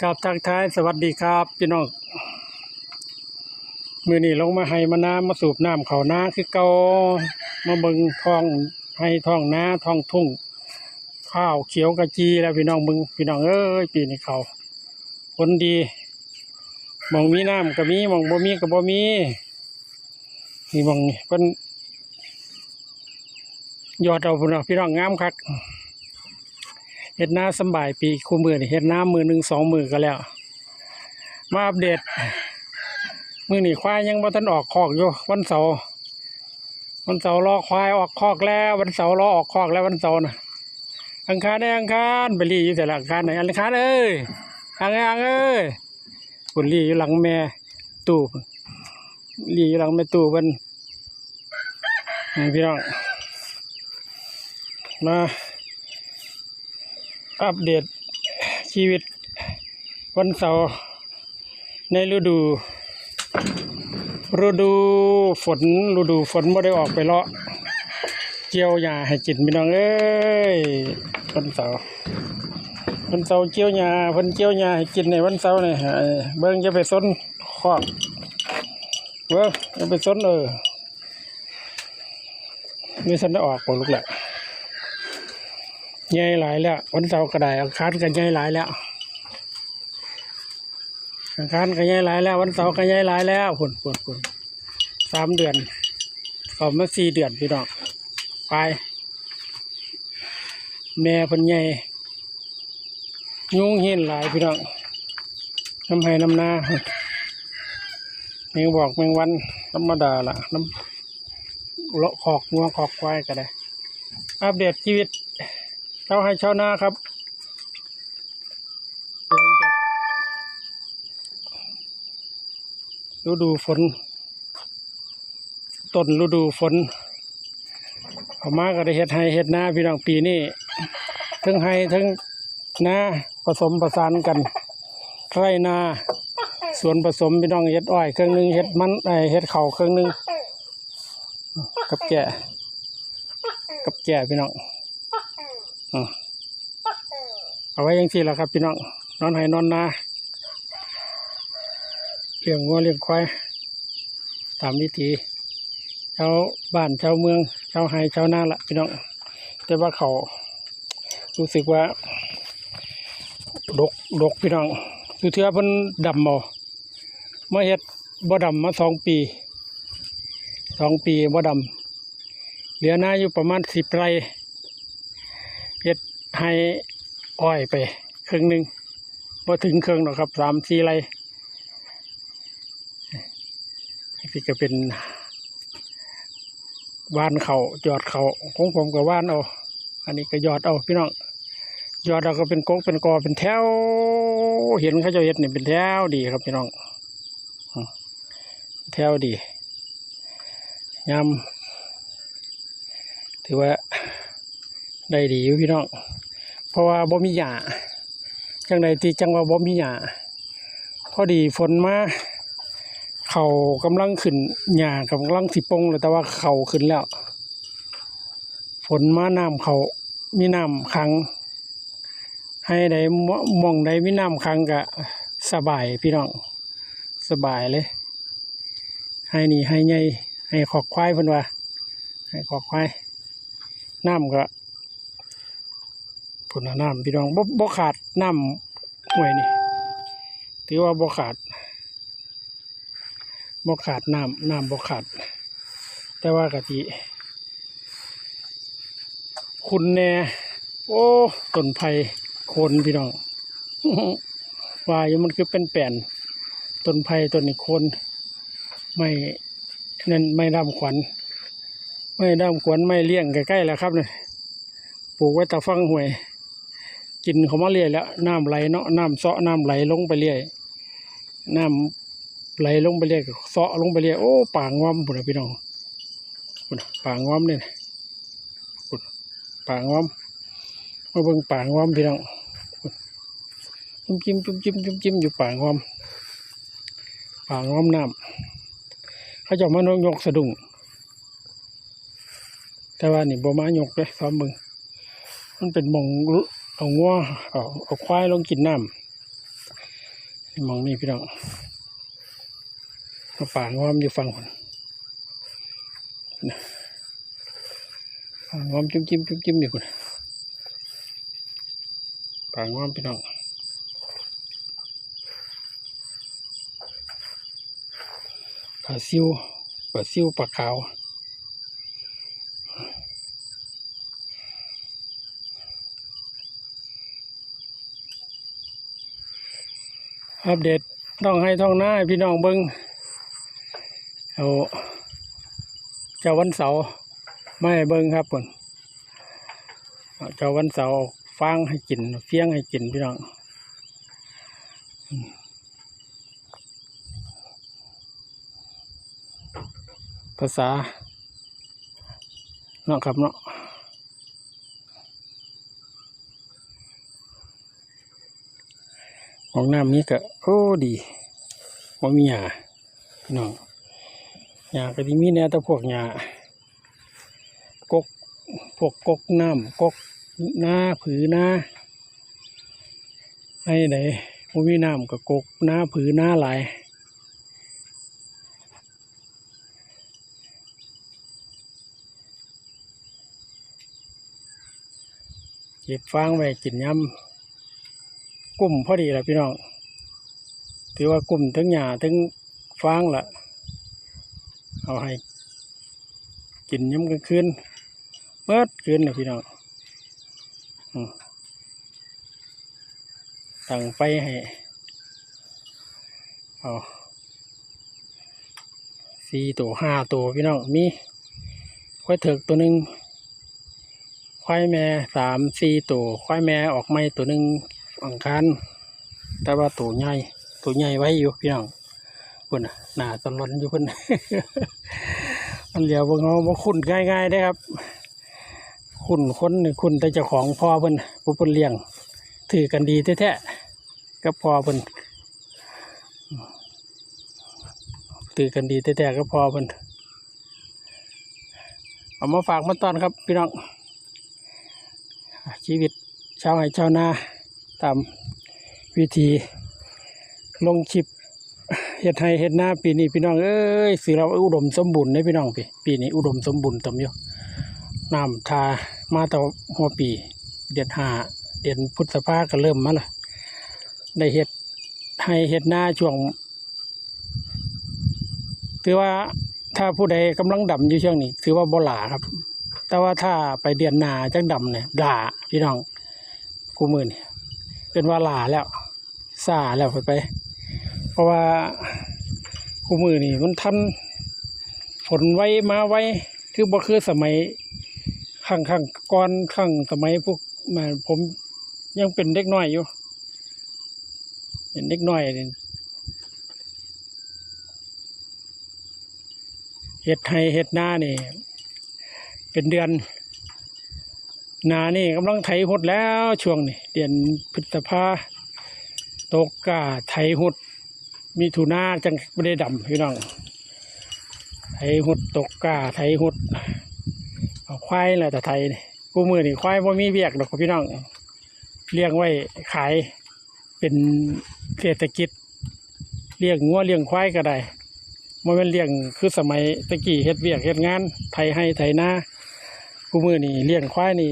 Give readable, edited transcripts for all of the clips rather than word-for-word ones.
กับทักทายสวัสดีครับพี่น้องมือนี้ลงมาให้มาน้ำมาสูบน้ำเขานาคือเก่ามาเบิ่งท้องให้ท้องนาท้องทุ่งข้าวเขียวกระจีแล้วพี่น้องมึงพี่น้องเอ้ยปีนี้เขาผลดีมองมีน้ำก็มีมองบ่มีก็บ่มีนี่มองนี่เพิ่นยอดเอาพุ่นพี่น้องงามคักเฮ็ดนาสำบายปีคู่มือนี่เฮ็ดน้ำมือ1 2 มือก็แล้วมาอัปเดตมื้อนี้ควายยังบ่ทันออกคอกอยู่วันเสาร์รอควายออกคอกแล้ววันเสาร์รอออกคอกแล้ววันเสาร์น่ะอังคารได้อังคารไปรีอยู่แต่ละอังคารไหนอังคารเอ้ยอังเอ้ยปุ่นรีอยู่หลังแม่ตู้รีอยู่หลังแม่ตู้เพิ่นพี่น้องมาอัปเดตชีวิตวันเสาร์ในฤดูฝนไม่ได้ออกไปเลาะเกี่ยวหญ้าให้กินพี่น้องเอ้ยวันเสาร์เกี่ยวหญ้าเพิ่นเกี่ยวหญ้าให้กินในวันเสาร์นี่เบิ่งจะไปสนคอกเบิ่งจะไปสนนี่ฉันได้ออกบ่ลูกแหละใหญ่หลายแล้ววันเสาร์ก็ได้อังคารก็ใหญ่หลายแล้วอังคารก็ใหญ่หลายแล้ววันเสาร์ก็ใหญ่หลายแล้วพุ่น3 เดือนเข้ามา4 เดือนพี่น้องไปแม่เพิ่นใหญ่ยุงเห็นหลายพี่น้องน้ำให้น้ำนาแมงบอกแมงวันธรรมดาล่ะน้ำเลาะขอกงัวขอกควายก็ได้อัปเดตชีวิตชาวให้ชาวนาครับฤดูฝนต้นฤดูฝนออกมาก็ได้เฮ็ดให้เฮ็ดนาพี่น้องปีนี้ทั้งให้ทั้งนาผสมผสานกันไร่นาสวนผสมพี่น้องเฮ็ดอ้อยเครื่องนึงเฮ็ดมันเฮ็ดข้าวเครื่องนึงกับแก่พี่น้องเอาไว้ยังที่ละครับพี่น้องนอนให้นอนนาเลี้ยงวัวเลี้ยงควายตามวิถีชาวบ้านชาวเมืองชาวไร่ชาวนาละพี่น้องแต่ว่าเขารู้สึกว่าดกพี่น้องสุเทือเพิ่นดำบ่มาเฮ็ดบ่ดำมา2 ปีบ่ดำเหลือนาอยู่ประมาณ10 ไร่เฮ็ดให้อ้อยไปครึ่งนึงบ่ถึงครึ่งหรอกครับ3-4 ไร่ที่ก็เป็นว่านเขายอดเขาของผมก็ว่านเอาอันนี้ก็ยอดเอาพี่น้องยอดเราก็เป็นกกเป็นกอเป็นแถวเห็นเขาจะเห็ดนี่เป็นแถวดีครับพี่น้องแถวดียำถือว่าได้ดีอยู่พี่น้องเพราะว่าบ่มีหญ้าจังใดที่จังว่าบ่มีหญ้าพอดีฝนมาเขากำลังขึ้นหญ้ากำลังสิปงเลยแต่ว่าเขาขึ้นแล้วฝนมาน้ำเขามีน้ำขังให้ได้มองได้มีน้ำขังก็สบายพี่น้องสบายเลยให้นี่ให้ใหญ่ให้ขอกควายเพิ่นว่าให้ขอกควายน้ำก็พุ่นน้ำพี่น้องบ่ขาดน้ำห้วยนี่ถือว่าบ่ขาดน้ำบ่ขาดแต่ว่ากะทิคุณแน่โอ้ต้นไผ่โคนพี่น้องว่าอยู่มันคือเป็นแป่นต้นไผ่ต้นนี้โคนไม่ดำขวัญไม่เลี้ยงใกล้ๆแล้วครับเนี่ยปลูกไว้ตะฟังห้วยกินเขามาเรื่อยแล้วน้ำไหลเนาะน้ำเซาะน้ำไหลลงไปเรื่อยน้ำไหลลงไปเรื่อยเซาะลงไปเรื่อยโอ้ป่างวมพุ่นพี่น้องพุ่นป่างวมเนี่ยพุ่นป่างวมมาเบิ่งป่างวมพี่น้องจิ้มอยู่ป่างวมน้ำเขาจะมายกสะดุ้งแต่ว่านี่บ่มายกเลยซ้อมเบิ่งมันเป็นหม่องเอางัวเอาควายลงกินน้ มองนี่พี่น้องมาป่างวามอยู่ฟังคนงอมจิ้มอยู่คนป่างอมพี่น้องปลาซิวปลาขาวอัปเดตต้องให้ท่องหน้าพี่น้องเบิ้งเอาเจ้าวันเสาร์ไม่ให้เบิ้งครับคนเจ้าวันเสาร์ฟางให้กินเฟี้ยงให้กินพี่น้องภาษาเนาะครับเนาะของน้ำนี้ก็โอ้ดีว่ามีหญ้าพี่น้องหญ้าก็ที่มีแน่แต่พวกหญ้ากกพวกกกน้ำกกหน้าผือหน้าให้ไหนว่ามีน้ำก็กกหน้าผือหน้าหลายเก็บฟางไว้กินยำกุ้มพอดีละพี่น้องถือว่ากุ้มทั้งหญ้าทั้งฟางละเอาให้กินยำกลางคืนเมื่อคืนนะพี่น้องตั้งไปให้เอา4 ตัว 5 ตัวพี่น้องมีควายเถิกตัวหนึ่งควายแม่3 4 ตัวควายแม่ออกไม่ตัวหนึ่งอังคารแต่ว่าตัวใหญ่ไว้อยู่พี่น้องคนน่ะหน้าตลอนอยู่คน มันเดี๋ยวพวกเขาบ่คุ้นง่ายๆได้ครับคุ้นคนคุ้นแต่เจ้าของพ่อเพิ่นผู้เพิ่นเลี้ยงถือกันดีแท้ๆกับพ่อเพิ่นถือกันดีแท้ๆกับพ่อเพิ่นเอามาฝากมาต้อนครับพี่น้องชีวิตชาวไร่ชาวนาตามวิธีลงคลิปเฮ็ดไร่เฮ็ดนาปีนี้พี่น้องเอ้ยสิเราอุดมสมบูรณ์ได้พี่น้องปีนี้อุดมสมบูรณ์เต็มอยู่น้ำทามาต่อหัวปีเดือน5เดือนพฤษภาก็เริ่มมาละได้เฮ็ดไร่เฮ็ดนาช่วงถือว่าถ้าผู้ใดกำลังดำอยู่ช่วงนี้ถือว่าบ่หลาครับแต่ว่าถ้าไปเดือนหน้าจังดำเนี่ยหลาพี่น้องกูมือนี่เป็นว่าหลาแล้วซาแล้วไปเพราะว่ากูมือนี่มันทันฝนไว้มาไว้คือบ่คือสมัยข้างก่อนข้างสมัยพวกมาผมยังเป็นเด็กน้อยอยู่เป็นเด็กน้อยนี่เฮ็ดไร่เฮ็ดนานี่เป็นเดือนนานี่กำลังไถหดแล้วช่วงนี้เดือนพฤษภาตกกาไถหดมีถุนาจังไม่ได้ดำพี่น้องไถหดตกกาไถหดเอาควายแหละแต่ไถนี่กูมือนี่ควายว่ามีเวียกดอกพี่น้องเลี้ยงไว้ขายเป็นเศรษฐกิจเลี้ยงงัวเลี้ยงควายก็ได้มันเป็นเลี้ยงคือสมัยตะกี้เฮ็ดเวียกเฮ็ดงานไถให้ไถนากูมือนี่เลี้ยงควายนี่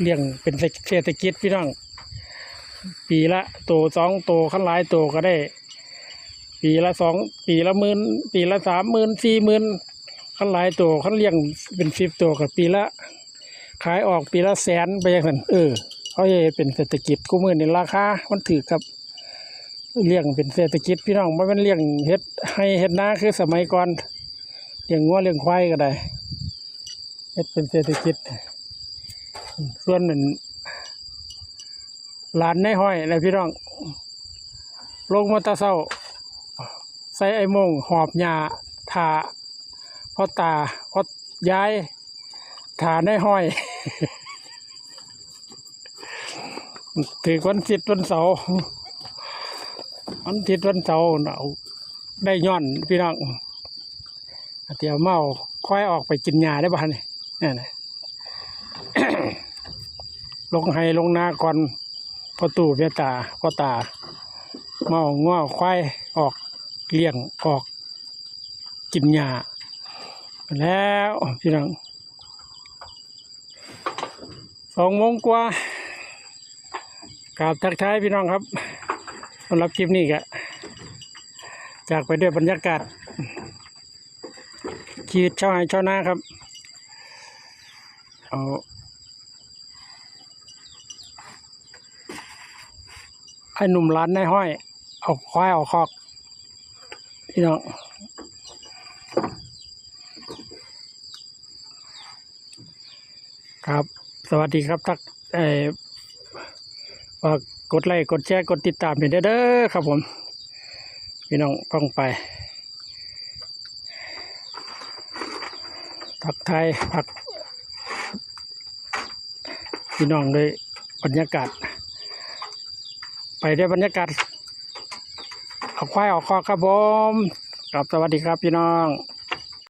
เลี้ยงเป็นเศรษฐกิจพี่น้องปีละตัว2ตัวขั้นหลายตัวก็ได้ปีละ2ปีละ10,000ปีละ30,000 40,000ขั้นหลายตัวขั้นเลี้ยงเป็น10ตัวกับปีละขายออกปีละ100,000ไปอย่างนั้นเขาจะเป็นเศรษฐกิจกูมือนี่ราคามันถือครับเลี้ยงเป็นเศรษฐกิจพี่น้องไม่เป็นเลี้ยงเฮ็ดให้เฮ็ดนาคือสมัยก่อนเลี้ยงงัวเลี้ยงควายก็ได้เฮ็ดเป็นเศรษฐกิจส่วนหนึ่งหลานในห้อยอะไรพี่น้องลงมาตาเศร้าใส่ไอ้โม่งหอบหญ้าถาพ่อตาพ่อยายถาในห้อย ถือวันอาทิตย์วันเสาร์วันอาทิตย์วันเสาร์เอาได้ย้อนพี่น้องเดี๋ยวเมาควายออกไปกินหญ้าได้บ้านนี่นะ ลงให้ลงนาก่อนพ่อตู่พ่อตา มาเอาง้อควายออกเลี้ยงออกกินหญ้าแล้วพี่น้อง2 โมงกว่ากราบทักทายพี่น้องครับสำหรับคลิปนี้ก็จากไปด้วยบรรยากาศชีวิตชาวไร่ชาวนาครับเอาไอ้หนุ่มร้านนายห้อยเอาควายเอาคอกพี่น้องครับสวัสดีครับทักฝากกดไลค์กดแชร์กดติดตามเป็นเด้อครับผมพี่น้องฟังไปทักทายพักพี่น้องด้วยบรรยากาศไปได้บรรยากาศเอาควายออกคอกครับผมครับสวัสดีครับพี่น้อง